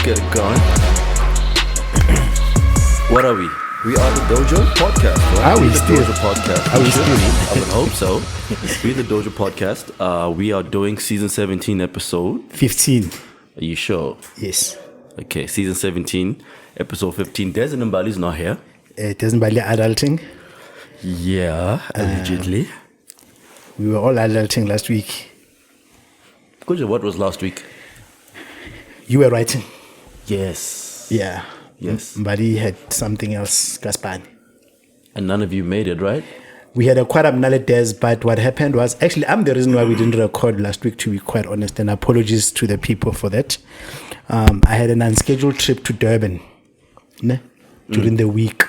get it going. What are we? We are the Dojo Podcast, right? Are we the still? Dojo Podcast. Are we should still? be. I would hope so. We're the Dojo Podcast. We are doing season 17 episode. 15. Are you sure? Yes. Okay, season 17, episode 15. Des and Mbali's not here. It doesn't bother adulting. Yeah, allegedly. We were all adulting last week. Kuja, what was last week? You were writing. Yes. Yeah. Yes. Mbali had something else, Gaspar. And none of you made it, right? We had a quite abnormal Des, but what happened was, actually, I'm the reason why we didn't record last week, to be quite honest, and apologies to the people for that. I had an unscheduled trip to Durban during the week,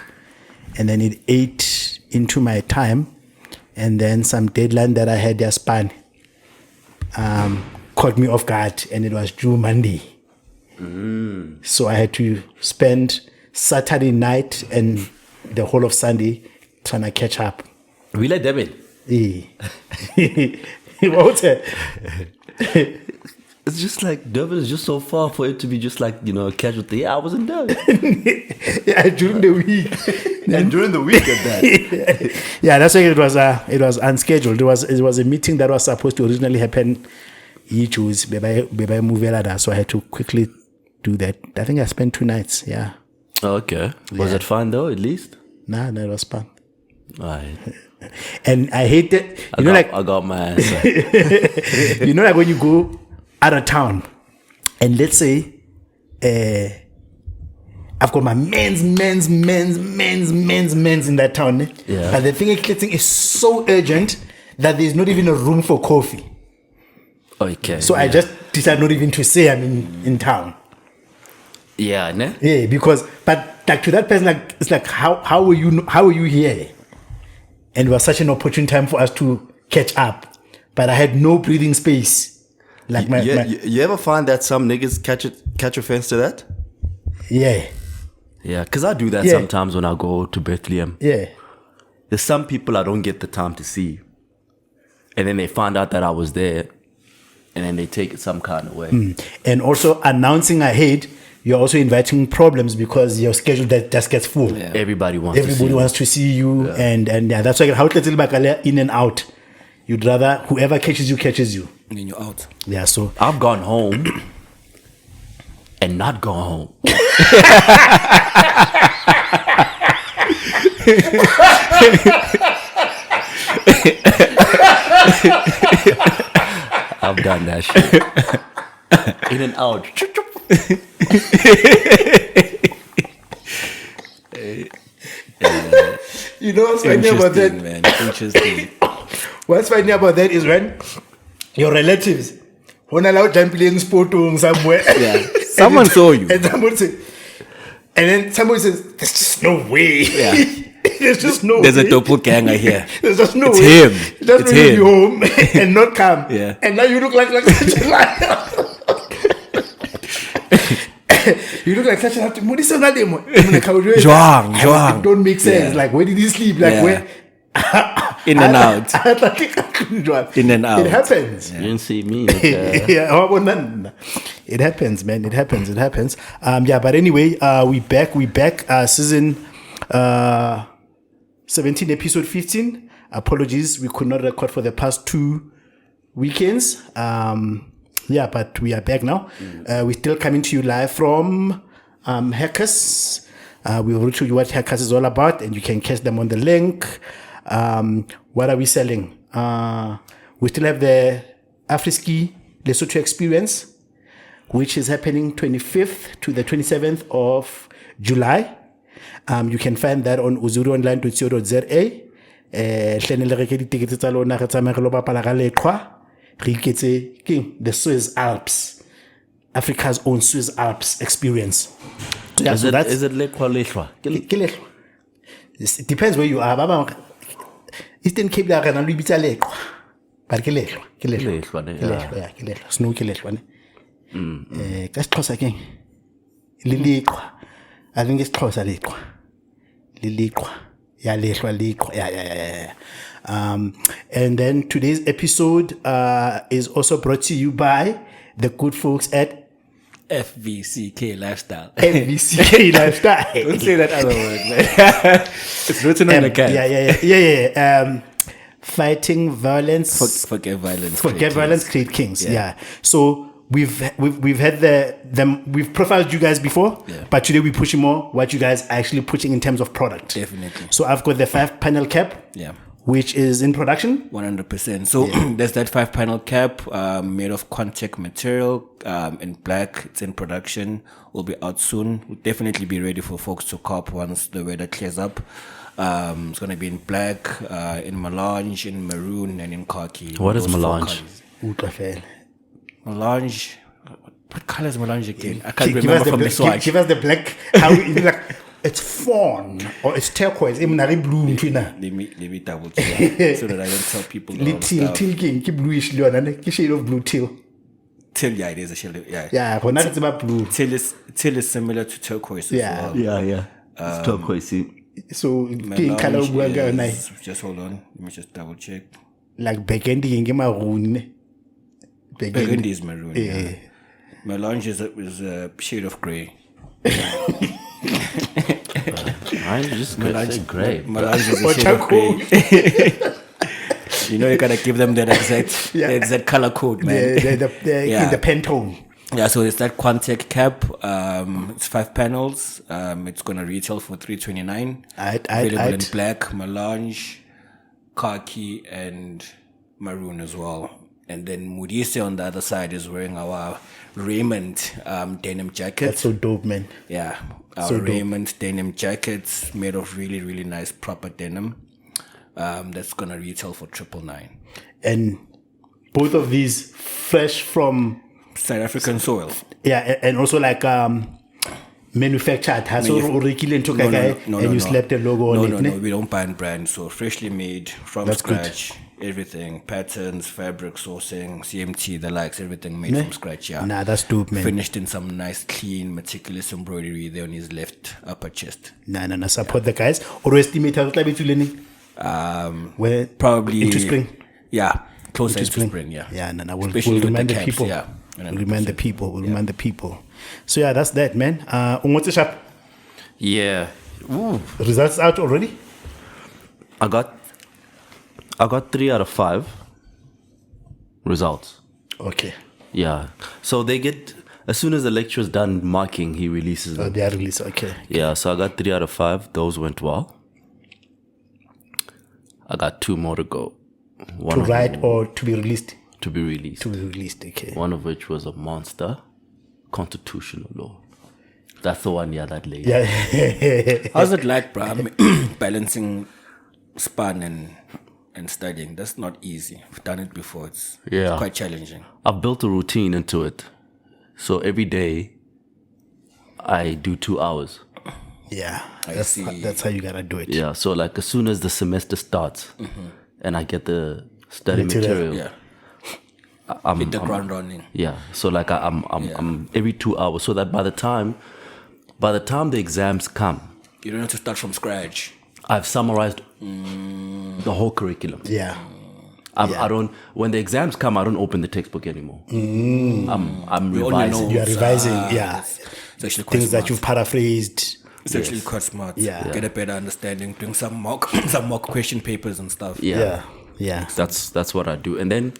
and then it ate into my time, and then some deadline that I had there span caught me off guard, and it was due Monday. So I had to spend Saturday night and the whole of Sunday trying to catch up. We let them in. What's it? It's just like Durban is just so far for it to be just like, a casual thing. Yeah, I was in Durban. Yeah, during the week. And during the week at that. Yeah, that's why it was unscheduled. It was a meeting that was supposed to originally happen each week. So I had to quickly do that. I think I spent 2 nights. Yeah. Okay. Was it fun though, at least? Nah, it was fun. Right. And I hate it. I got my answer. Like when you go out of town, and let's say I've got my men's in that town. Yeah. But the thing is so urgent that there's not even a room for coffee. Okay. So I just decided not even to say I'm in town. Yeah, ne? Yeah, but like to that person, like it's like how are you here? And it was such an opportune time for us to catch up, but I had no breathing space. Like you ever find that some niggas catch offense to that? Yeah. Yeah, because I do that sometimes when I go to Bethlehem. Yeah. There's some people I don't get the time to see, and then they find out that I was there, and then they take it some kind of way. And also announcing ahead, you're also inviting problems because your schedule that just gets full. Yeah. Everybody wants to see you, and that's why how in and out. You'd rather whoever catches you. And then you're out. Yeah, so I've gone home and not gone home. I've done that shit. In and out. you know what's funny about that? Man. Interesting. What's funny about that is when your relatives when allowed to play in sport somewhere. Yeah. Someone saw you. And then somebody says, "There's just no way." Yeah. There's just no There's way. a doppelganger here. There's just no It's way. him. Just It's really him. be home and not come. Yeah. And now you look like such a liar. You look like such a liar. Joang. It don't make sense. Yeah. Like, where did he sleep? Like, Yeah. where? In and out. In and out. It happens. You didn't see me. It happens, man. It happens. But anyway, we back. Season 17, episode 15. Apologies, we could not record for the past 2 weekends. But we are back now. We're still coming to you live from Hackers. We will show you what Hackers is all about, and you can catch them on the link. What are we selling? We still have the Afriski Lesotho experience, which is happening 25th to the 27th of July. You can find that on uzuruonline.co.za. The Swiss Alps, Africa's own Swiss Alps experience. Yeah, Is it Lekwa Leshwa? It depends where you are. Eastern Cape la rena lo ibitsa Lekwa. But ke Leshwa. Snow ke Leshwa. Ka Xhosa keng? Liliqwa. I think it's Xhosa Liqwa. Liliqwa. Yeah. And then today's episode is also brought to you by the good folks at FVCK lifestyle. FVCK lifestyle. Don't say that other word, man. It's written on the can. Yeah. Fighting violence. Forget violence. Forget violence, create kings. Yeah. So we've had we've profiled you guys before, but today we're pushing more what you guys are actually pushing in terms of product. Definitely. So I've got the 5-panel cap. Yeah. Which is in production. 100%. So there's that 5-panel cap made of contact material in black. It's in production. Will be out soon. Will definitely be ready for folks to cop once the weather clears up. It's going to be in black, in melange, in maroon, and in khaki. What is melange? Melange. What color is melange again? I can't remember from the swatch. Give us the black. How like it's fawn or it's turquoise. It's not blue. Let me double check so that I don't tell people the wrong stuff. Teal, bluish, shade of blue teal. Teal, yeah, it is a shade of, yeah. Yeah, but not it's about blue. Teal is similar to turquoise as well. Yeah. It's turquoise. So color is, just hold on. Let me just double check. Like burgundy and maroon. Burgundy is maroon. Yeah. Melange is a shade of grey. I just say grey. Melange is a shade of grey. You know, you gotta give them that exact color code, man. In the Pantone. Yeah, so it's that Quantec cap. It's 5 panels. It's gonna retail for $329. Available in black, melange, khaki, and maroon as well. And then Mudise on the other side is wearing our Raymond denim jacket. That's so dope, man. Yeah, our Raymond denim jackets made of really, really nice proper denim. That's gonna retail for $999. And both of these fresh from South African soil. Yeah, and also like manufactured. And you slapped the logo on it. No, we don't buy brand. So freshly made from scratch. Good. Everything, patterns, fabric sourcing, CMT, the likes, everything made from scratch. Yeah, nah, that's dope, man. Finished in some nice, clean, meticulous embroidery there on his left upper chest. Nah. Support the guys. Or estimate how to be learning. Probably into spring. Yeah, closer into spring. Yeah. Yeah, we'll remind the people. Yeah, we'll remind the people. We'll remind the people. So yeah, that's that, man. What's the shop? Yeah. Ooh. Results out already? I got 3 out of 5 results. Okay. Yeah. So they get, as soon as the lecture's done marking, he releases them. Oh, they are released. Okay. Yeah. So I got 3 out of 5. Those went well. I got 2 more to go. To write or to be released? To be released. To be released, okay. One of which was a monster, constitutional law. That's the one, that lady. Yeah. How's it like, bro? Balancing span and studying? That's not easy. I've done it before. It's quite challenging. I've built a routine into it. So every day, I do 2 hours. Yeah, that's how you gotta do it. Yeah, so like as soon as the semester starts and I get the study material, I'm hit the ground running. Yeah, so like I'm every 2 hours, so that by the time the exams come, you don't have to start from scratch. I've summarized the whole curriculum. Yeah. I don't. When the exams come, I don't open the textbook anymore. I'm revising. You are revising. It's actually quite things smart. that you've paraphrased. It's actually quite smart. Yeah. Get a better understanding. Doing some mock question papers and stuff. Yeah. That's what I do. And then,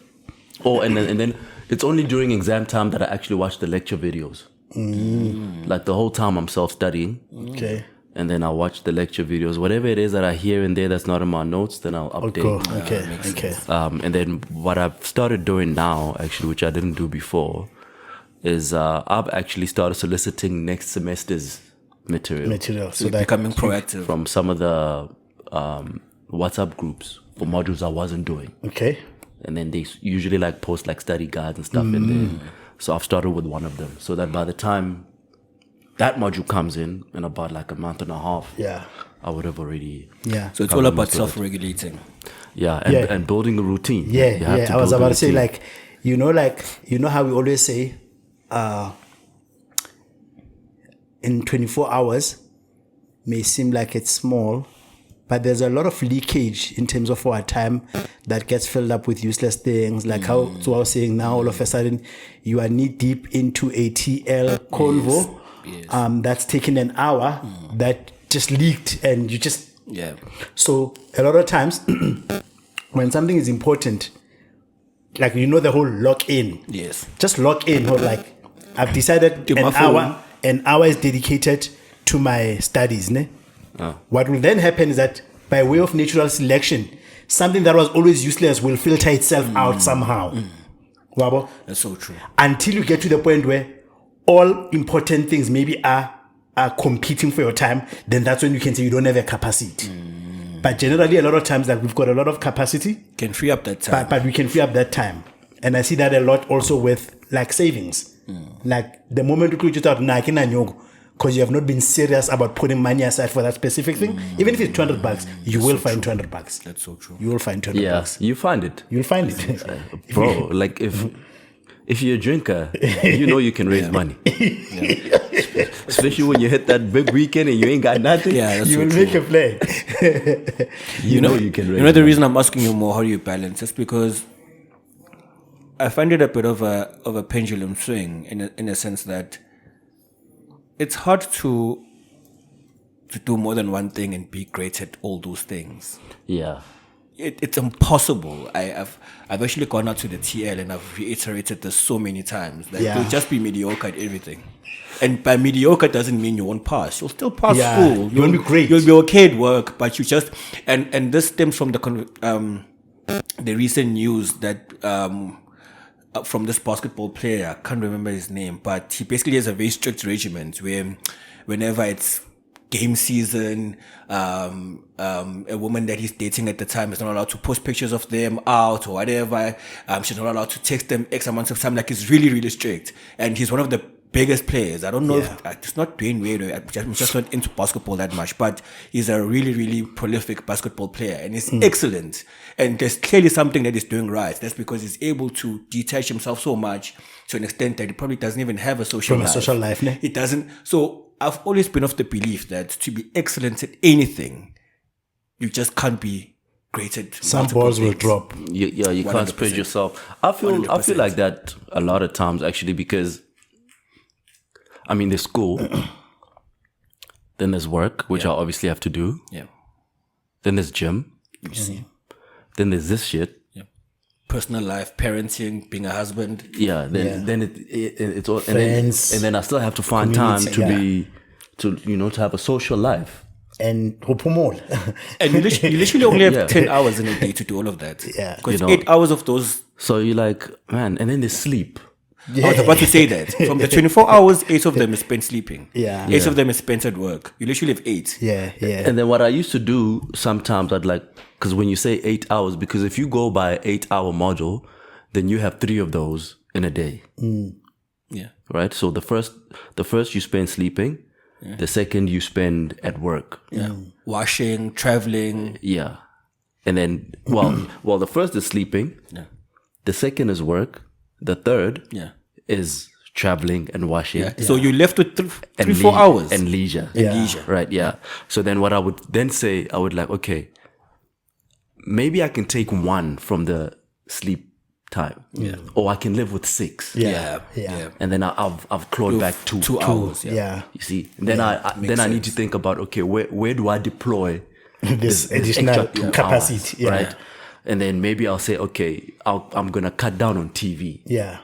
and then it's only during exam time that I actually watch the lecture videos. Like the whole time I'm self-studying. Okay. And then I'll watch the lecture videos. Whatever it is that I hear in there that's not in my notes, then I'll update. Okay. And then what I've started doing now, actually, which I didn't do before, is I've actually started soliciting next semester's material. So becoming proactive. From some of the WhatsApp groups for modules I wasn't doing. Okay. And then they usually like post like study guides and stuff in there. So I've started with one of them. So that by the time that module comes in about like a month and a half, I would have already. Yeah. So it's all about self-regulating. Yeah, and building a routine. Yeah. I was about to say like you know how we always say, in 24 hours may seem like it's small, but there's a lot of leakage in terms of our time that gets filled up with useless things. Like how so I was saying now, all of a sudden, you are knee deep into a TL convo that's taken an hour that just leaked, and you just So a lot of times, when something is important, like the whole lock in. Yes. Just lock in, or like I've decided an hour is dedicated to my studies. Ne? What will then happen is that by way of natural selection, something that was always useless will filter itself out somehow. Wabo? That's so true. Until you get to the point where all important things maybe are competing for your time, then that's when you can say you don't have a capacity. But generally, a lot of times that we've got a lot of capacity. Can free up that time. But we can free up that time. And I see that a lot also with like savings. Like the moment you close out, because you have not been serious about putting money aside for that specific thing. Even if it's $200, you will find $200. That's so true. You will find $200. Yeah, you find it. You'll find it. Bro, like if you're a drinker, you can raise money. Especially when you hit that big weekend and you ain't got nothing. Yeah, that's you so will true. make a play. you know you can raise the money. reason I'm asking you more, how do you balance? It's because I find it a bit of a pendulum swing in a sense that it's hard to do more than one thing and be great at all those things. Yeah. It's impossible. I've actually gone out to the TL and I've reiterated this so many times that you'll just be mediocre at everything. And by mediocre doesn't mean you won't pass. You'll still pass school. You won't be great. You'll be okay at work, but you just and this stems from the recent news that from this basketball player. I can't remember his name, but he basically has a very strict regiment where whenever it's game season, a woman that he's dating at the time is not allowed to post pictures of them out or whatever. She's not allowed to text them X amount of time. Like, he's really, really strict. And he's one of the biggest players. I don't know if it's not Dwayne Wade. I'm just not into basketball that much, but he's a really, really prolific basketball player and he's excellent. And there's clearly something that he's doing right. That's because he's able to detach himself so much to an extent that he probably doesn't even have a social life. Ne? It doesn't. So I've always been of the belief that to be excellent at anything, you just can't be great at some balls will drop. You can't spread yourself. I feel like that a lot of times actually, because I mean, there's school, then there's work, which I obviously have to do. Yeah. Then there's gym. Then there's this shit. Yeah. Personal life, parenting, being a husband. Yeah. Then it's all friends, and then I still have to find time to have a social life. And Hopomol. And you literally only have 10 hours in a day to do all of that. Yeah. Because 8 hours of those. So you're like, man, and then there's sleep. I was about to say that. From the 24 hours, 8 of them is spent sleeping. Yeah. 8 of them is spent at work. You literally have 8. Yeah. And then what I used to do sometimes, I'd like, because when you say 8 hours, because if you go by 8-hour module, then you have 3 of those in a day. Yeah. Right? So the first you spend sleeping. Yeah. The second you spend at work. Yeah. Washing, traveling. Yeah. And then, well, the first is sleeping. Yeah. The second is work. The third is traveling and washing. Yeah. So you're left with 3-4 hours. And leisure. Right, yeah. So then what I would then say, I would like, okay, maybe I can take 1 from the sleep time. Yeah. Or I can live with 6. Yeah. And then I've clawed back 2 hours. Yeah. You see? And then I need to think about, okay, where do I deploy this additional capacity? Hours, right? And then maybe I'll say, okay, I'm going to cut down on TV. Yeah.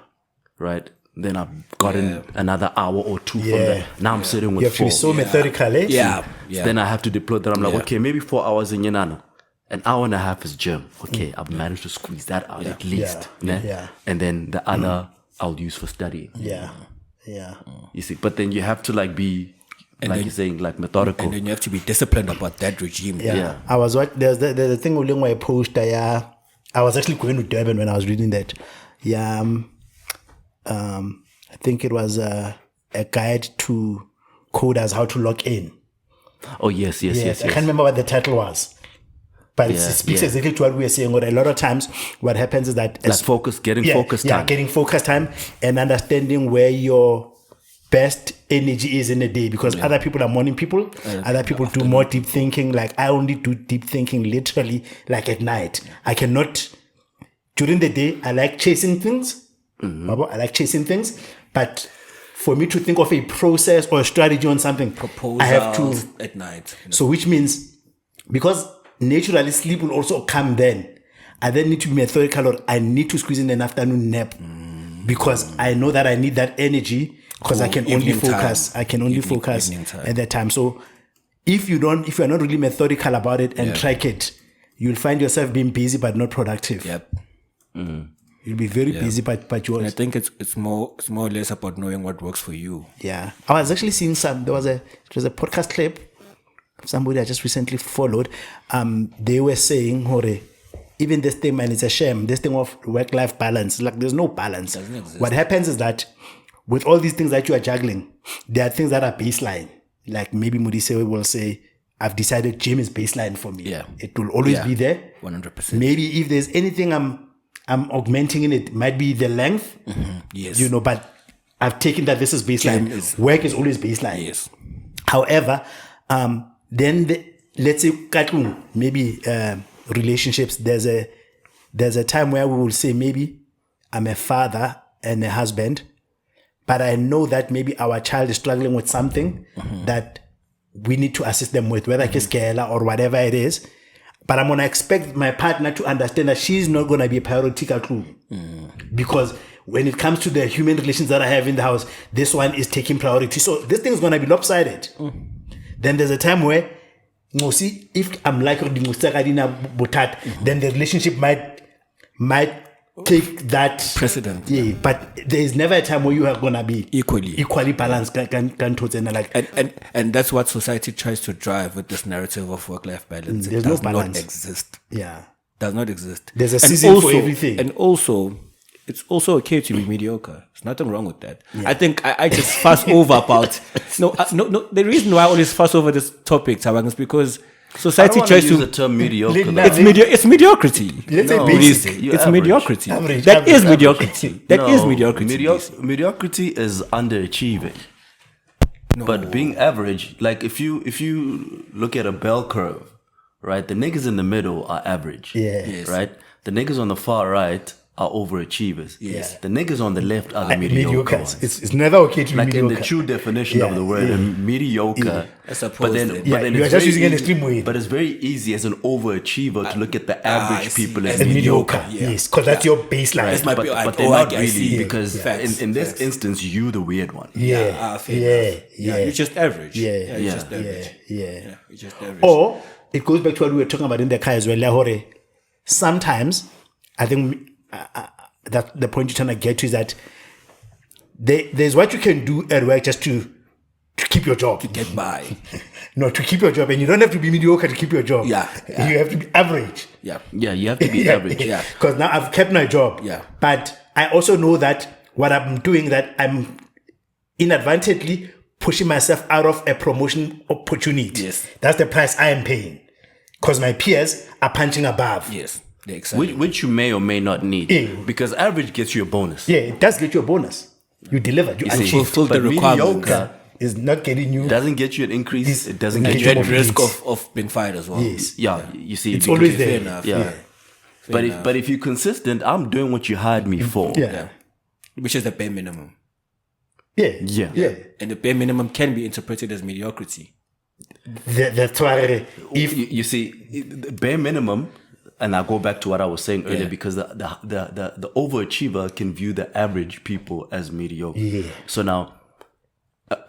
Right? Then I've gotten another hour or 2 from there. Now I'm sitting with 4. You have to be so methodical, eh? Yeah. So then I have to deploy that. I'm like, okay, maybe 4 hours in Yanana. An hour and a half is gym. Okay, I've managed to squeeze that out at least. Yeah. And then the other I'll use for studying. Yeah. You see, but then you have to be... And like you're saying, like methodical. And then you have to be disciplined about that regime. Yeah. I was there's the thing where I post. I was actually going to Durban when I was reading that. Yeah. I think it was a guide to coders how to log in. Oh yes. I can't remember what the title was. But it speaks exactly to what we were saying. Or a lot of times, what happens is that getting focus time. Yeah, getting focus time and understanding where your best energy is in a day, because other people are morning people, other people do more deep thinking. Like I only do deep thinking literally like at night. I cannot, during the day, I like chasing things. I like chasing things, but for me to think of a process or a strategy on something, I have to at night. So which means, because naturally sleep will also come then, I then need to be methodical, or I need to squeeze in an afternoon nap, because I know that I need that energy, because I can only focus. Time. I can only focus at that time. So if you're not really methodical about it and track it, you'll find yourself being busy but not productive. Yep. You'll be very busy but yours. And I think it's more or less about knowing what works for you. Yeah. I was actually seeing it was a podcast clip, somebody I just recently followed. They were saying, Hore, even this thing, man, it's a shame. This thing of work-life balance, like there's no balance. What happens is that with all these things that you are juggling, there are things that are baseline. Like maybe Modise will say, I've decided gym is baseline for me. Yeah. It will always be there. 100%. Maybe if there's anything I'm augmenting in it, might be the length. Yes. But I've taken that this is baseline. Work is always baseline. Yes. However, then let's say maybe relationships, there's a time where we will say maybe I'm a father and a husband, but I know that maybe our child is struggling with something that we need to assist them with, whether it's Kela or whatever it is. But I'm going to expect my partner to understand that she's not going to be a priority because when it comes to the human relations that I have in the house, this one is taking priority. So this thing is going to be lopsided. Then there's a time where, see, if I'm like then the relationship might take that precedent. Yeah, but there is never a time where you are gonna be equally balanced. And that's what society tries to drive with this narrative of work-life balance. There's it does no balance. not exist. Yeah, does not exist. There's a season for everything, and also. It's also okay to be mediocre. There's nothing wrong with that. Yeah. I think I just fuss over about no. The reason why I always fuss over this topic, Tabang, is because society tries to use the term mediocre. It's mediocrity. Let's say basic. It's mediocrity. That is mediocrity. That is mediocrity. Mediocrity is underachieving. No. But being average, like if you look at a bell curve, right? The niggas in the middle are average. Yeah. Yes. Right? The niggas on the far right are overachievers. Yes. The niggas on the left are the mediocre ones. It's never okay to be mediocre. Like in the true definition of the word, mediocre. But then you are just using an extreme way. But it's very easy as an overachiever to look at the average people as mediocre. Yes, because that's your baseline. But they're not really, because in this instance, you the weird one. You're just average. You're just average. Or it goes back to what we were talking about in the car as well. Sometimes, I think that the point you're trying to get to is that there's what you can do at work just to keep your job. To get by. No, to keep your job. And you don't have to be mediocre to keep your job. Yeah. You have to be average. Yeah, you have to be average. Yeah. Because now I've kept my job. Yeah. But I also know that what I'm doing, that I'm inadvertently pushing myself out of a promotion opportunity. Yes. That's the price I am paying. Because my peers are punching above. Yes. Which you may or may not need. Because average gets you a bonus. Yeah, it does get you a bonus. You delivered. You fulfilled the requirements. Mediocre is not getting you. Doesn't get you an increase. It doesn't get you at risk of being fired as well. Yes. Yeah, you see. It's always there. Fair enough. Yeah. But if you're consistent, I'm doing what you hired me for. Yeah. Which is the bare minimum. Yeah. And the bare minimum can be interpreted as mediocrity. That's why if you see the bare minimum. And I go back to what I was saying earlier, because the overachiever can view the average people as mediocre. Yeah. So now,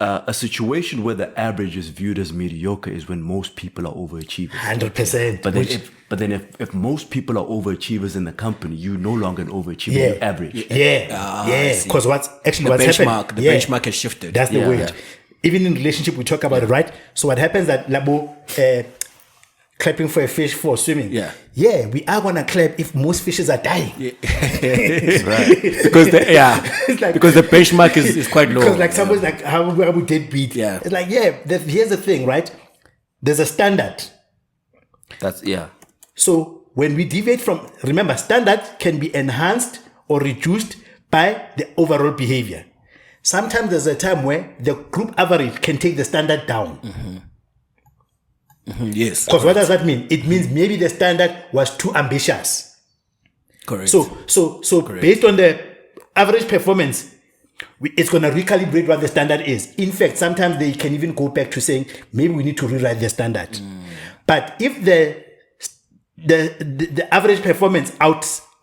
a situation where the average is viewed as mediocre is when most people are overachievers. 100%. But then if most people are overachievers in the company, you're no longer an overachiever. You're average. Yeah. Because what's happened? The benchmark has shifted. That's the word. Even in relationship, we talk about it, right? So what happens that Labo clapping for a fish for swimming. Yeah, we are gonna clap if most fishes are dying. Right. Because because the benchmark is quite low. Because like someone's like, how would deadbeat? Yeah. It's like, here's the thing, right? There's a standard. So when we deviate from, remember, standard can be enhanced or reduced by the overall behavior. sometimes there's a time where the group average can take the standard down. Yes. Because what does that mean? It means maybe the standard was too ambitious. Correct. So based on the average performance, it's going to recalibrate what the standard is. In fact, sometimes they can even go back to saying maybe we need to rewrite the standard. But if the average performance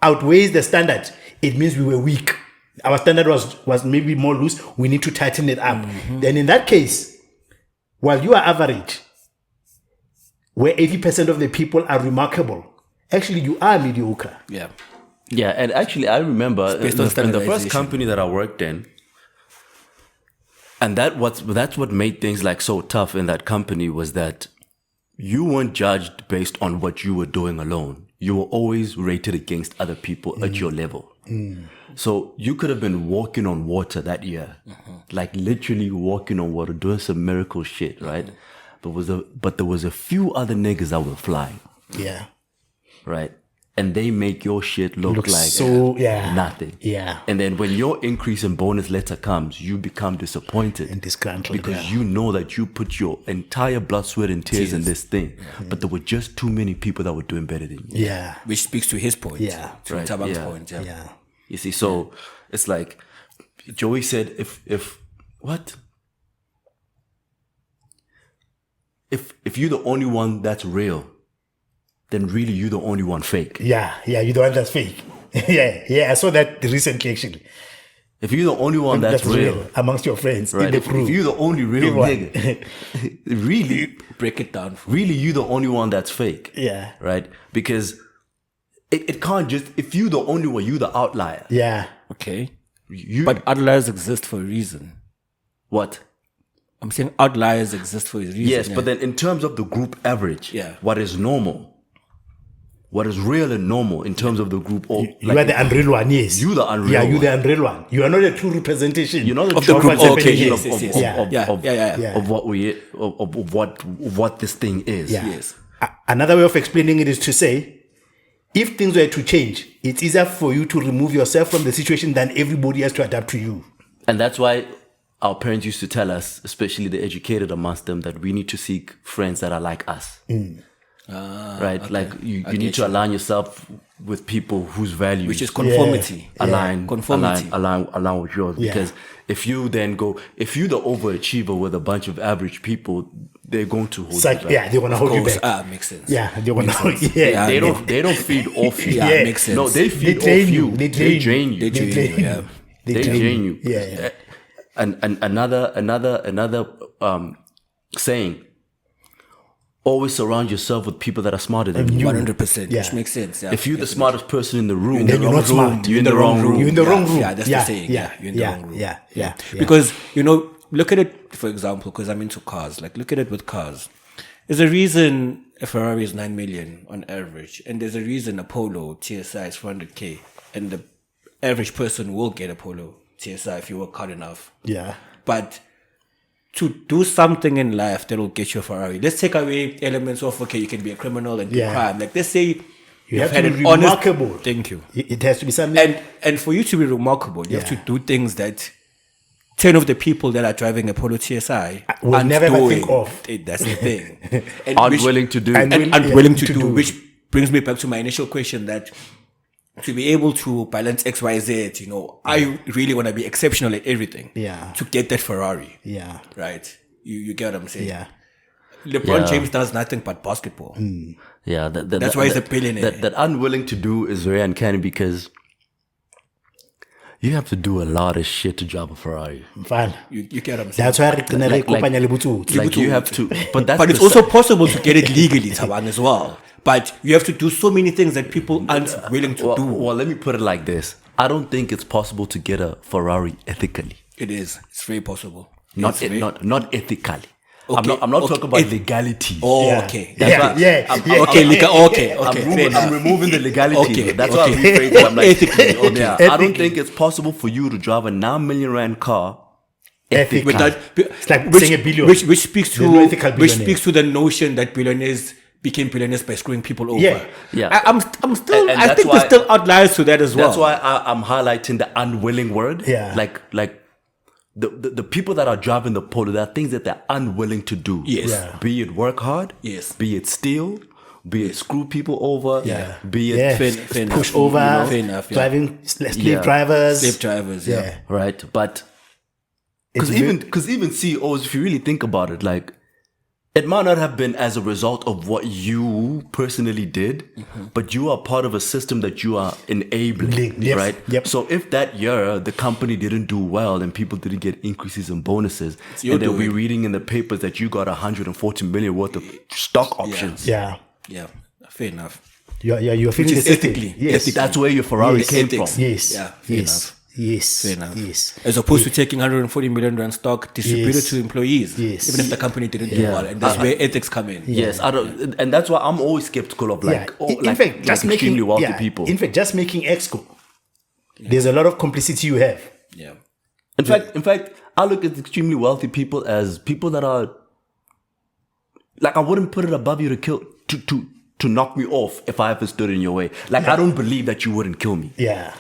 outweighs the standard, it means we were weak. Our standard was maybe more loose. We need to tighten it up. Then in that case, while you are average, where 80% of the people are remarkable, actually you are mediocre. Yeah. Yeah, and actually I remember in the first company that I worked in, and that's what made things like so tough in that company, was that you weren't judged based on what you were doing alone. You were always rated against other people at your level. So you could have been walking on water that year, like literally walking on water, doing some miracle shit, right? But there was a few other niggas that were flying. Yeah. Right? And they make your shit look like nothing. Yeah. And then when your increase in bonus letter comes, you become disappointed. And disgruntled. Because you know that you put your entire blood, sweat, and tears in this thing. But there were just too many people that were doing better than you. Yeah. Which speaks to his point. Yeah. To Tabang's point. Yeah. You see, so it's like Joey said, if you're the only one that's real, then really you're the only one fake. Yeah, you're the one that's fake. yeah, I saw that recently actually. If you're the only one that's real amongst your friends, right? If you're the only real nigga, really break it down. Really, you're the only one that's fake. Yeah. Right? Because it can't just, if you're the only one, you're the outlier. Yeah. Okay. But outliers exist for a reason. What? I'm saying outliers exist for a reason. Yes, but then in terms of the group average, what is normal? What is real and normal in terms of the group? Or you are the unreal one, yes. You the unreal one. Yeah, you the unreal one. You are not a true representation. You're not of the group. Okay, of what this thing is. Yeah. Yes. Another way of explaining it is to say, if things were to change, it's easier for you to remove yourself from the situation than everybody has to adapt to you. And that's why our parents used to tell us, especially the educated amongst them, that we need to seek friends that are like us. Right? Okay. Like you need to align yourself with people whose values, which is conformity, align with yours. Yeah. Because if you're the overachiever with a bunch of average people, they're going to hold you back. Yeah, they want to hold you back. Makes sense. Yeah, they want to hold you. They don't feed off you. Makes sense. No, they feed off you. They drain you. They drain you. Yeah. And another saying, always surround yourself with people that are smarter than you. 100%, which makes sense. Yeah. If you're the smartest person in the room, then you're not smart. You're in the wrong room. You're in the wrong room. Yeah, that's the saying. You're in the wrong room. Yeah. Because, look at it, for example, because I'm into cars. Like, look at it with cars. There's a reason a Ferrari is 9 million on average. And there's a reason a Polo TSI is 400K. And the average person will get a Polo TSI if you work hard enough. Yeah. But to do something in life that will get you a Ferrari, let's take away elements of, okay, you can be a criminal and do crime. Like, let's say you have to be remarkable. Thank you. It has to be something. And for you to be remarkable, you have to do things that 10 of the people that are driving a Polo TSI will never think of. That's the thing. Unwilling to do. Unwilling to do. Which brings me back to my initial question that to be able to balance X, Y, Z, I really want to be exceptional at everything. Yeah. To get that Ferrari. Yeah. Right. You get what I'm saying? Yeah. LeBron James does nothing but basketball. Yeah. That's why he's a billionaire. That unwilling to do is very uncanny because you have to do a lot of shit to drive a Ferrari. Fine. You get what I'm saying? That's why you have to. But it's also possible to get it legally, Tabang, as well. But you have to do so many things that people aren't willing to do. Well, let me put it like this. I don't think it's possible to get a Ferrari ethically. It is. It's very possible. Not ethically. Okay. I'm not talking about legality. Oh, okay. Okay. I'm removing the legality. Okay. That's why I'm rephrasing it. I'm like, ethically. Okay. Yeah. I don't think it's possible for you to drive a 9 million rand car ethically. It's like saying a billion. Which speaks to the notion that billionaires became billionaires by screwing people over. Yeah. I think there's still outliers to that as well. That's why I'm highlighting the unwilling word. Yeah. Like the people that are driving the polo, there are things that they're unwilling to do. Yes. Yeah. Be it work hard. Yes. Be it steal. Be it screw people over. Yeah. Be it fair push enough. over. Fair enough. Yeah. Driving slave drivers. Slave drivers. Yeah. Right. But because even CEOs, if you really think about it, like, it might not have been as a result of what you personally did, but you are part of a system that you are enabling, right? Yep. So if that year the company didn't do well and people didn't get increases in bonuses, and they'll be reading in the papers that you got 140 million worth of stock options. Yeah. Fair enough. You're feeling Which is ethically. Yes. That's where your Ferrari came from. Yes. Yeah. Fair enough. Yes. Fair enough. Yes. As opposed to taking 140 million rand stock distributed to employees, even if the company didn't do well, and that's where ethics come in. Yes, and that's why I'm always skeptical of in fact, just making extremely wealthy people. In fact, just making Exco, there's a lot of complicity you have. Yeah. In fact, I look at extremely wealthy people as people that are like, I wouldn't put it above you to kill to knock me off if I ever stood in your way. Like, I don't believe that you wouldn't kill me. Yeah.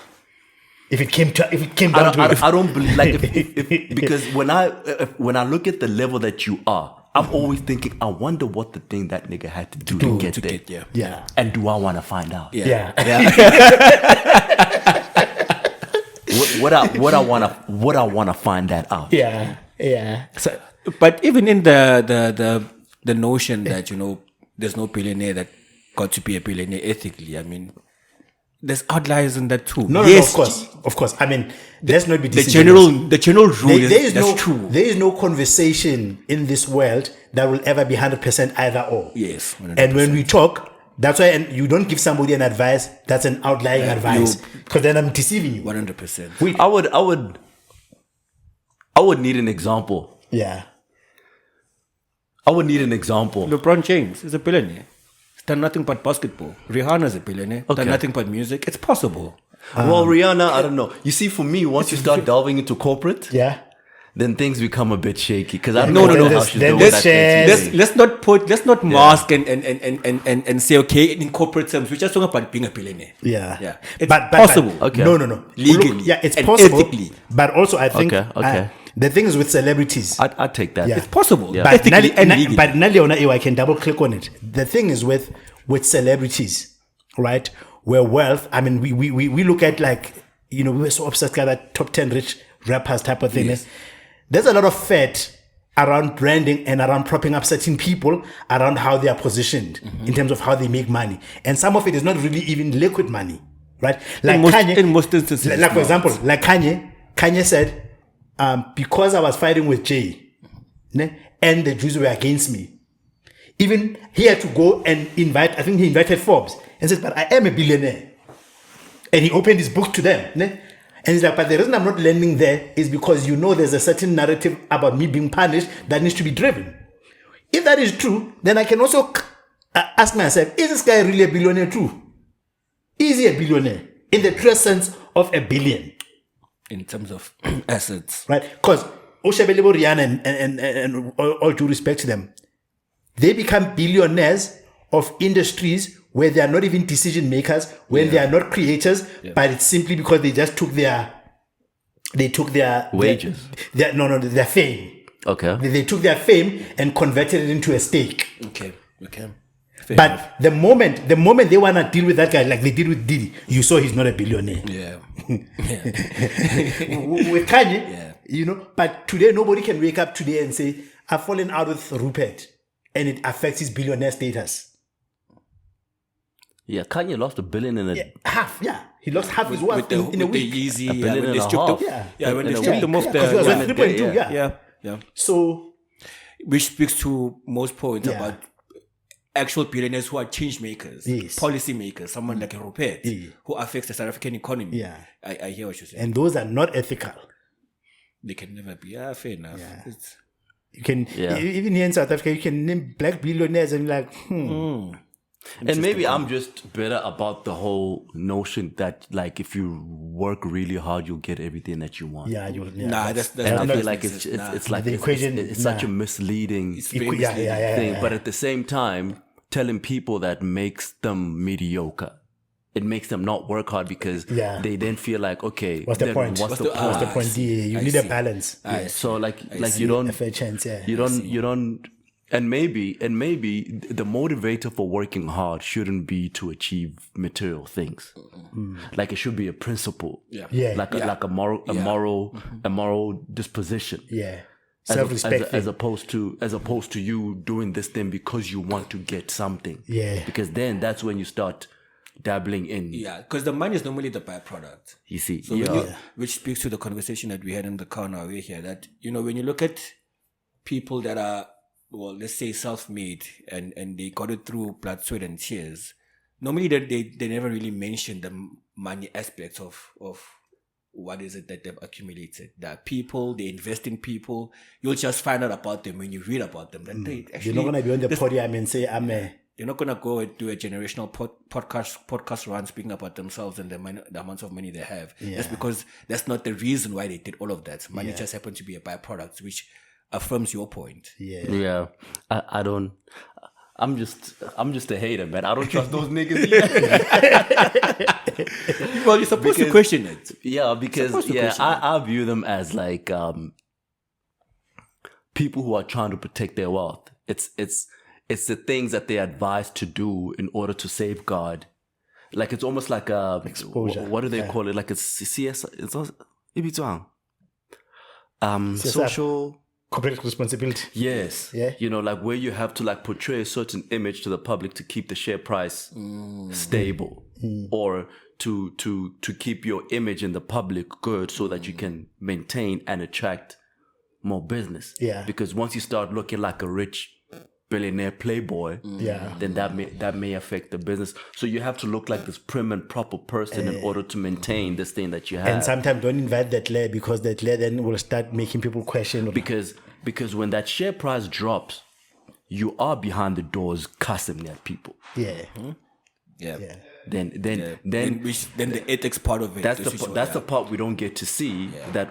If it came down to it. I don't believe, like, if because when I look at the level that you are, I'm always thinking, I wonder what the thing that nigga had to do to get there. Yeah. And do I want to find out? Yeah. What I want to find that out. Yeah. Yeah. So, but even in the notion that, you know, there's no billionaire that got to be a billionaire ethically, I mean, there's outliers in that too. No, of course. I mean, let's not be the general rule that's true. There is no conversation in this world that will ever be 100% either or. Yes, 100%. And when we talk, that's why, and you don't give somebody an advice that's an outlying advice, because then I'm deceiving you. 100%. I would need an example. Yeah. I would need an example. LeBron James is a billionaire. He's done nothing but basketball. Rihanna's a billionaire. Done nothing but music. It's possible. Well, Rihanna, I don't know. You see, for me, once you start delving into corporate, then things become a bit shaky, because I don't know how she's doing that. Let's not mask and say, okay, in corporate terms, we're just talking about being a billionaire. Yeah. It's possible. Okay. No. Legally. Look, it's and possible. ethically. But also, I think Okay. the thing is with celebrities. I'd take that. It's possible. Yeah. But Ethically and legally. But Nali, I can double click on it. The thing is with celebrities, right? Where wealth, I mean, we look at, like, you know, we were so obsessed with that top 10 rich rappers type of thing. Yes. There's a lot of fat around branding and around propping up certain people around how they are positioned in terms of how they make money. And some of it is not really even liquid money, right? Like in most instances. Like, for example, like Kanye said, because I was fighting with Jay, and the Jews were against me, even he had to go and he invited Forbes and said, but I am a billionaire. And he opened his book to them. And he's like, but the reason I'm not landing there is because, you know, there's a certain narrative about me being punished that needs to be driven. If that is true, then I can also ask myself, is this guy really a billionaire too? Is he a billionaire in the true sense of a billion? In terms of assets. Right? Because Oshabelebo, Rihanna, and all due respect to them, they become billionaires of industries where they are not even decision makers, when they are not creators, but it's simply because they just took their wages. Their fame. Okay. They took their fame and converted it into a stake. Okay. Fair but enough. the moment they want to deal with that guy, like they did with Diddy, you saw he's not a billionaire. Yeah. With Kanye, you know, but today nobody can wake up today and say, I've fallen out with Rupert, and it affects his billionaire status. Yeah, Kanye lost $1 billion in half. He lost half his wealth in a week. Yeezy, $1 billion and a half. When they stripped him off because it was worth 3.2. Yeah. So, which speaks to most points about actual billionaires who are change makers, policy makers, someone like a Rupert who affects the South African economy. Yeah. I hear what you're saying. And those are not ethical. They can never be. Yeah, fair enough. Yeah. You can, even here in South Africa, you can name black billionaires and like, And maybe I'm just better about the whole notion that, like, if you work really hard, you'll get everything that you want. Nah, that's and I feel like it's like the equation. It's such a misleading thing. But at the same time, telling people that makes them mediocre. it makes them not work hard because they then feel like, okay, what's the point? What's the point? What's the point? You need a balance. So you don't a fair chance. You don't. And maybe the motivator for working hard shouldn't be to achieve material things. Like it should be a principle. Like a moral disposition. Self-respect. As opposed to you doing this thing because you want to get something. Because then that's when you start dabbling in. Because the money is normally the byproduct. You see. So which speaks to the conversation that we had in the car on our way here, that, when you look at people that are, well, let's say self-made and they got it through blood, sweat and tears, normally they never really mention the money aspects of what is it that they've accumulated. There are people, they invest in people. You'll just find out about them when you read about them. That they actually, you're not going to be on the podium and say, they're not going to go and do a generational podcast run speaking about themselves and the amounts of money they have. That's because that's not the reason why they did all of that. Money just happened to be a byproduct, which affirms your point. I don't. I'm just a hater, man. I don't trust those niggas either. Well, you're supposed to question it. Yeah, because I view them as like people who are trying to protect their wealth. It's the things that they're advised to do in order to safeguard. Like it's almost like a exposure. What do they call it? Like it's CS. It's social. Corporate responsibility. Yes. Like where you have to like portray a certain image to the public to keep the share price stable, or to keep your image in the public good so that you can maintain and attract more business. Because once you start looking like a rich billionaire playboy, then that may affect the business. So you have to look like this prim and proper person in order to maintain this thing that you have. And sometimes don't invite that layer, because that layer then will start making people question. Because when that share price drops, you are behind the doors cussing at people. Then the ethics part of it. That's the part we don't get to see. That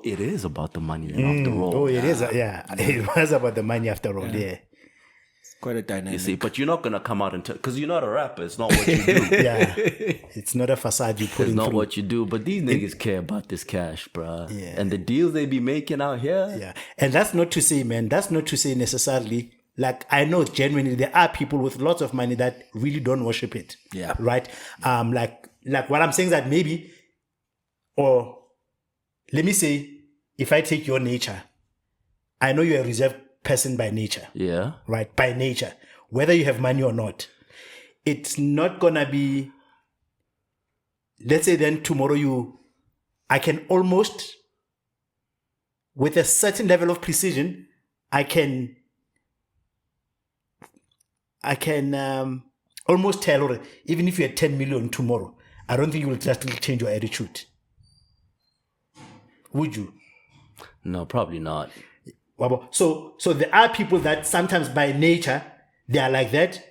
it is about the money after all. It is. It was about the money after all. Quite a dynamic. You see, but you're not gonna come out and tell, because you're not a rapper. It's not what you do. It's not a facade you put in. It's not what you do. But these niggas care about this cash, bruh. And the deals they be making out here. And that's not to say, man. That's not to say necessarily. Like, I know genuinely there are people with lots of money that really don't worship it. Right. Like what I'm saying is that maybe, or let me say, if I take your nature, I know you're a reserved person by nature. Right? By nature. Whether you have money or not. It's not gonna be, let's say then tomorrow I can almost, with a certain level of precision, I can almost tell, even if you had 10 million tomorrow, I don't think you will drastically change your attitude. Would you? No, probably not. So there are people that sometimes by nature they are like that,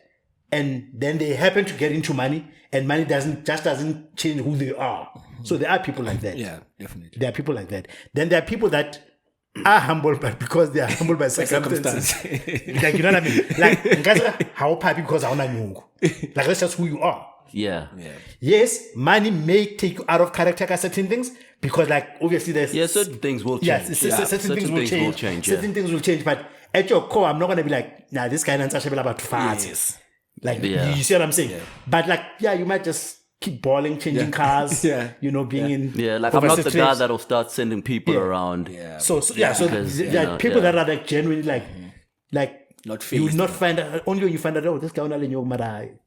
and then they happen to get into money, and money doesn't change who they are. So there are people like that. Yeah, definitely. There are people like that. Then there are people that are humble, but because they are humble by circumstances. Like, you know what I mean? Like, guys, how happy because I want. Like, that's just who you are. Yes, money may take you out of character at certain things, because, like, obviously there's certain things will change. Certain things will change. Certain things will change, but at your core, I'm not gonna be like, nah, this guy is about to fast. Like, you see what I'm saying? But like, you might just keep balling, changing cars. Being in. Like, I'm not the guy that'll start sending people around. So there are people that are like genuinely like. Not you will not find out, only when you find out, this guy only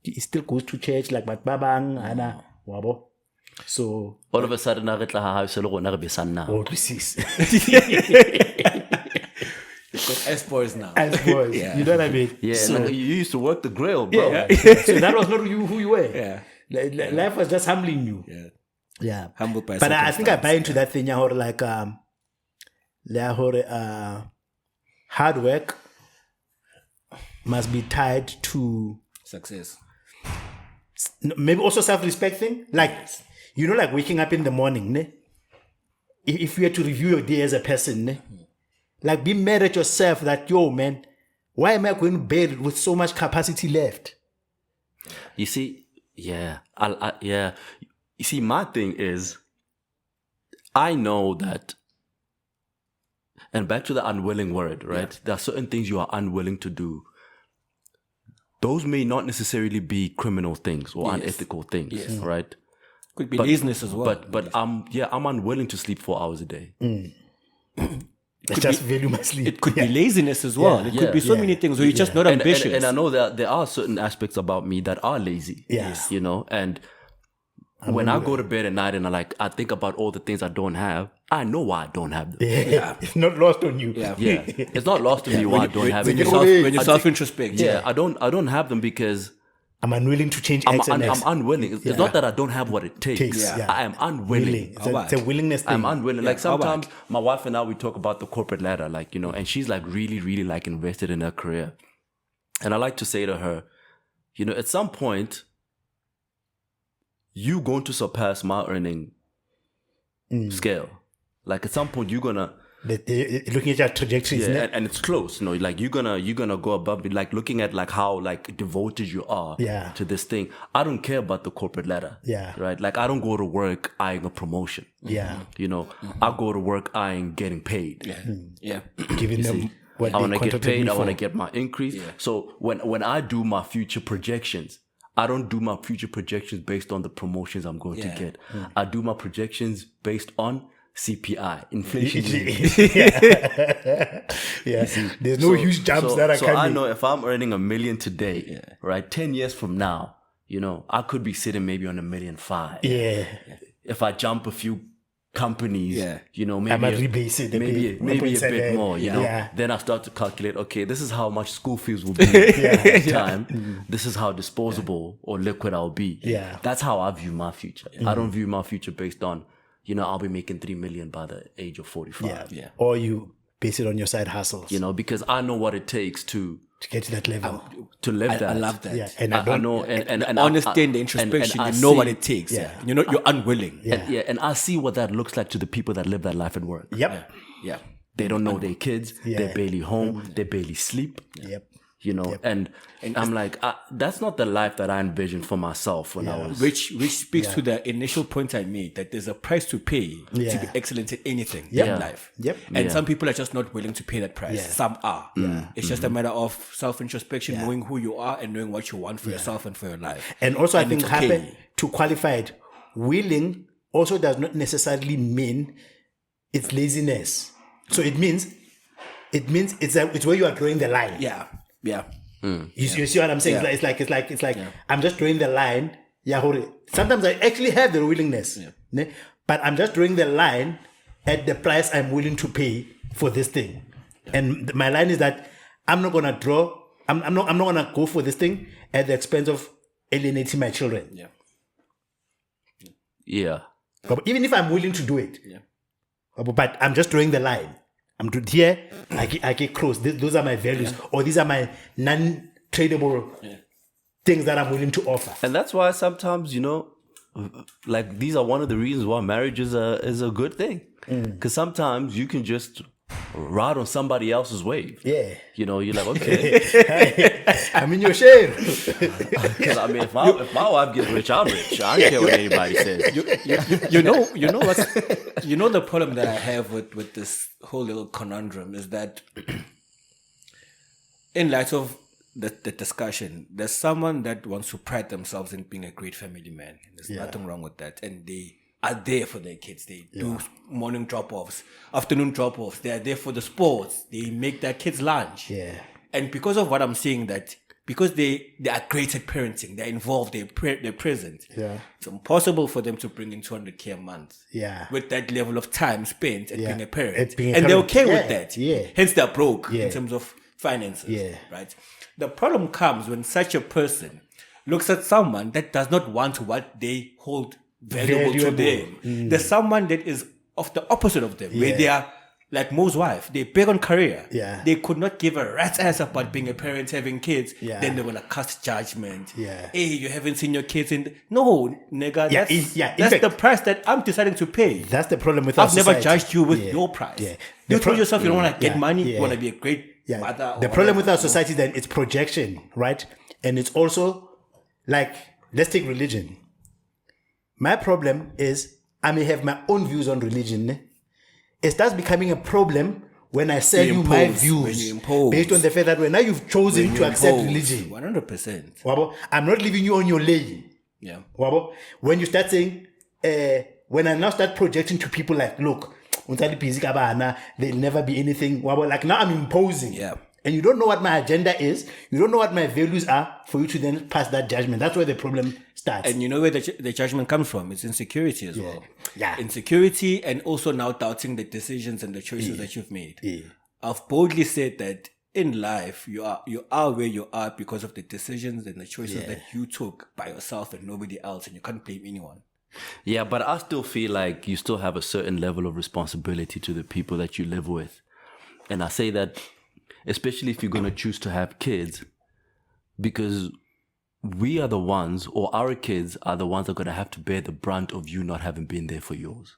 he still goes to church, like, but babang, ana, wabo. So all of a sudden, oh, this S-boys now. S-boys, you know what I mean? So, like, you used to work the grill, bro. So that was not who you were. Life was just humbling you. Humble by but I think I buy into that thing, like, hard work must be tied to success. Maybe also self-respect thing. Like, like waking up in the morning, ne? If you had to review your day as a person, ne? Like, be mad at yourself that, yo, man, why am I going to bed with so much capacity left? You see, Yeah. Yeah. You see, my thing is, I know that, and back to the unwilling word, right? Yeah. There are certain things you are unwilling to do. Those may not necessarily be criminal things or unethical things, right? Could be laziness as well. But I'm unwilling to sleep 4 hours a day. Just value my sleep. It could be laziness as well. It could be so many things where you're just not ambitious. And I know that there are certain aspects about me that are lazy. Yes. You know, and when I go to bed at night and I think about all the things I don't have, I know why I don't have them. Yeah. It's not lost on you. Yeah. It's not lost on me why I don't have them. When you self-introspect. Yeah. I don't have them because I'm unwilling to change X and X. I'm unwilling. It's not that I don't have what it takes. I am unwilling. It's a willingness thing. I'm unwilling. Like sometimes my wife and I, we talk about the corporate ladder, like, you know, and she's like really, really like invested in her career. And I like to say to her, you know, at some point, you going to surpass my earning scale. Like at some point, you're gonna looking at your trajectory, isn't it? And it's close. You know, like you're gonna go above it. Like looking at like how like devoted you are to this thing. I don't care about the corporate ladder. Right. Like I don't go to work eyeing a promotion. You know, I go to work eyeing getting paid. Giving them what I want to get paid. I want to get my increase. So when I do my future projections, I don't do my future projections based on the promotions I'm going to get. I do my projections based on CPI, inflation. There's no huge jumps that I can. So I know if I'm earning $1 million today, right, 10 years from now, you know, I could be sitting maybe on $1.5 million. If I jump a few companies, you know, maybe I might rebase it maybe a bit more, you know. Then I start to calculate, okay, this is how much school fees will be at the time. This is how disposable or liquid I'll be. That's how I view my future. I don't view my future based on, you know, I'll be making 3 million by the age of 45. Or you base it on your side hustles. You know, because I know what it takes to get to that level. To live that. I love that. And I know, and understand the introspection. You know what it takes. You know, you're unwilling. And I see what that looks like to the people that live that life at work. They don't know their kids. They're barely home. They barely sleep. You know, and I'm like, that's not the life that I envisioned for myself when I was. Which speaks to the initial point I made, that there's a price to pay to be excellent at anything in life. And some people are just not willing to pay that price. Some are. It's just a matter of self-introspection, knowing who you are and knowing what you want for yourself and for your life. And also, I think to qualify it, willing also does not necessarily mean it's laziness. So it means it's where you are drawing the line. You see what I'm saying? It's like I'm just drawing the line. Sometimes I actually have the willingness, but I'm just drawing the line at the price I'm willing to pay for this thing. And my line is that I'm not gonna draw. I'm not gonna go for this thing at the expense of alienating my children. But even if I'm willing to do it, but I'm just drawing the line. I'm here, I get close. Those are my values, or these are my non-tradable things that I'm willing to offer. And that's why sometimes, you know, like these are one of the reasons why marriage is a good thing. Because sometimes you can just ride on somebody else's wave. You know, you're like, okay. I'm in your shade. Because I mean, if my wife gets rich, I'm rich. I don't care what anybody says. You know the problem that I have with this whole little conundrum is that in light of the discussion, there's someone that wants to pride themselves in being a great family man. There's nothing wrong with that. And they are there for their kids. They do morning drop-offs, afternoon drop-offs. They are there for the sports. They make their kids lunch. And because of what I'm saying, that because they are great at parenting, they're involved, they're present. It's impossible for them to bring in 200K a month. With that level of time spent at being a parent. They're okay with that. Hence they're broke in terms of finances. Right? The problem comes when such a person looks at someone that does not want what they hold valuable to them. There's someone that is of the opposite of them, where they are like Mo's wife. They're big on career. They could not give a rat's ass about being a parent, having kids. Then they want to cast judgment. Hey, you haven't seen your kids no, nigga. That's the price that I'm deciding to pay. That's the problem with our society. I've never judged you with your price. You told yourself you don't want to get money. You want to be a great mother. The problem with our society then, it's projection, right? And it's also like let's take religion. My problem is I may have my own views on religion. It starts becoming a problem when I sell you my views based on the fact that now you've chosen to accept religion. 100%. I'm not leaving you on your lane. Yeah. When you start saying, when I now start projecting to people like, look, there'll never be anything. Like now I'm imposing. Yeah. And you don't know what my agenda is. You don't know what my values are for you to then pass that judgment. That's where the problem starts. And you know where the judgment comes from? It's insecurity as well. Yeah. Insecurity and also now doubting the decisions and the choices that you've made. Yeah. I've boldly said that in life, you are where you are because of the decisions and the choices that you took by yourself and nobody else, and you can't blame anyone. Yeah, but I still feel like you still have a certain level of responsibility to the people that you live with. And I say that especially if you're going to choose to have kids, because we are the ones, or our kids are the ones that are going to have to bear the brunt of you not having been there for yours.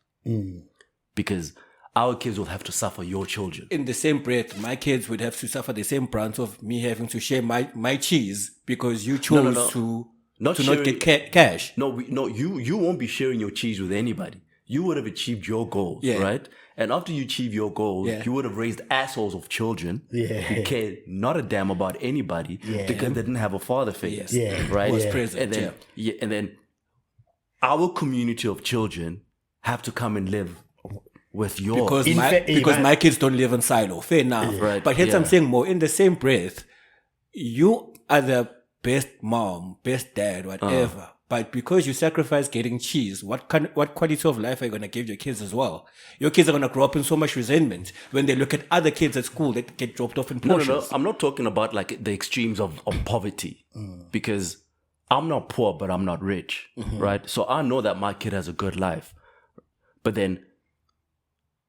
Because our kids will have to suffer your children. In the same breath, my kids would have to suffer the same brunt of me having to share my cheese because you chose to not get cash. You won't be sharing your cheese with anybody. You would have achieved your goals, right? And after you achieve your goals, you would have raised assholes of children who cared not a damn about anybody because they didn't have a father figure, right? Was present, and then our community of children have to come and live with yours. Because my kids don't live in silo. Fair enough. Right. But here's I'm saying more. In the same breath, you are the best mom, best dad, whatever. But because you sacrifice getting cheese, what quality of life are you going to give your kids as well? Your kids are going to grow up in so much resentment when they look at other kids at school that get dropped off in portions. No. I'm not talking about like the extremes of poverty, because I'm not poor, but I'm not rich, right? So I know that my kid has a good life. But then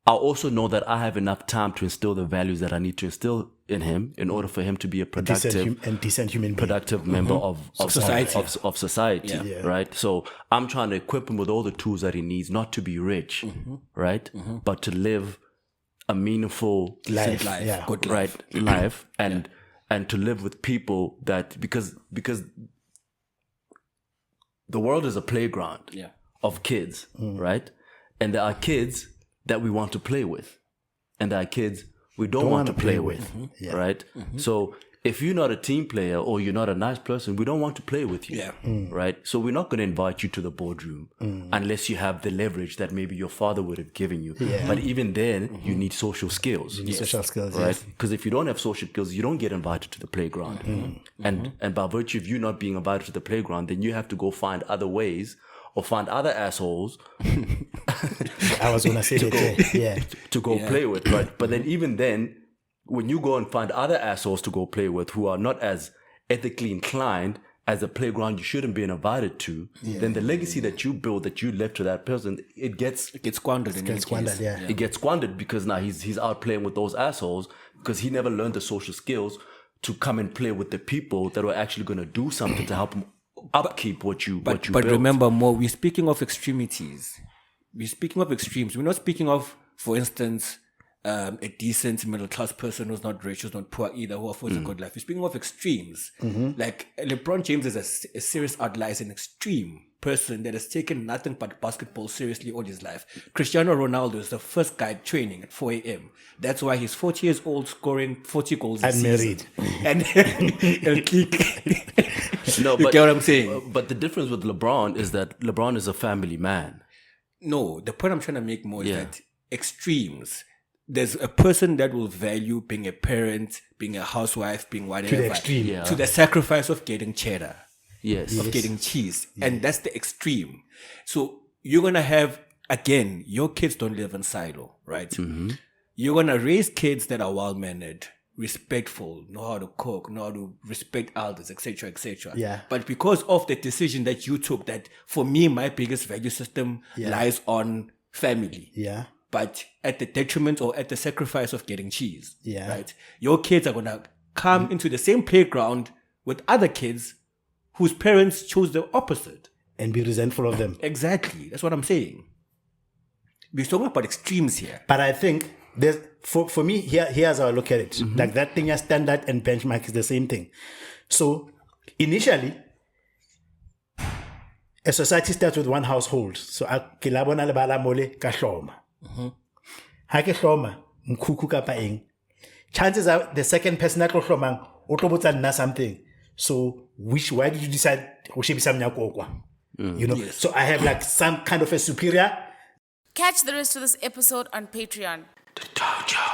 I also know that I have enough time to instill the values that I need to instill in him in order for him to be a productive decent human being. Productive member of society, right? So I'm trying to equip him with all the tools that he needs, not to be rich, right? But to live a meaningful life, good life, right? Life, and to live with people that because the world is a playground of kids, right? And there are kids that we want to play with, and there are kids we don't want to play with, right? So if you're not a team player or you're not a nice person, we don't want to play with you, right? So we're not going to invite you to the boardroom unless you have the leverage that maybe your father would have given you. But even then, you need social skills. You need social skills, right? Because if you don't have social skills, you don't get invited to the playground. And by virtue of you not being invited to the playground, then you have to go find other ways or find other assholes I was going to say to go play with, right? But then even then, when you go and find other assholes to go play with who are not as ethically inclined as the playground you shouldn't be invited to, then the legacy that you build, that you left to that person, it gets squandered. It gets squandered because now he's out playing with those assholes because he never learned the social skills to come and play with the people that were actually going to do something to help him upkeep what you built. But remember, more, we're speaking of extremities. We're speaking of extremes. We're not speaking of, for instance, a decent middle-class person who's not rich, who's not poor either, who affords a good life. We're speaking of extremes. Like LeBron James is a serious outlier, is an extreme person that has taken nothing but basketball seriously all his life. Cristiano Ronaldo is the first guy training at 4 a.m. That's why he's 40 years old, scoring 40 goals a season. And No, you get what I'm saying? But the difference with LeBron is that LeBron is a family man. No, the point I'm trying to make more is that extremes. There's a person that will value being a parent, being a housewife, being whatever. To the extreme. To the sacrifice of getting cheddar. Yes. Of getting cheese. And that's the extreme. So you're going to have, again, your kids don't live in silo, right? You're going to raise kids that are well-mannered, respectful, know how to cook, know how to respect elders, etc., etc. But because of the decision that you took, that for me, my biggest value system lies on family. But at the detriment or at the sacrifice of getting cheese. Right? Your kids are going to come into the same playground with other kids whose parents chose the opposite. And be resentful of them. Exactly. That's what I'm saying. We're talking about extremes here. But I think there's, for me, here's how I look at it. Like that thing as standard and benchmark is the same thing. So initially, a society starts with one household. So ke la bona le bala mole ka hloma. Ha ke hloma mkhukhu kapa eng. Chances are the second person that hlomang o tlo botsa nna something. So why did you decide ho shebisa mnyakokwa? You know. Yes. So I have like some kind of a superior. Catch the rest of this episode on Patreon. The Dojo.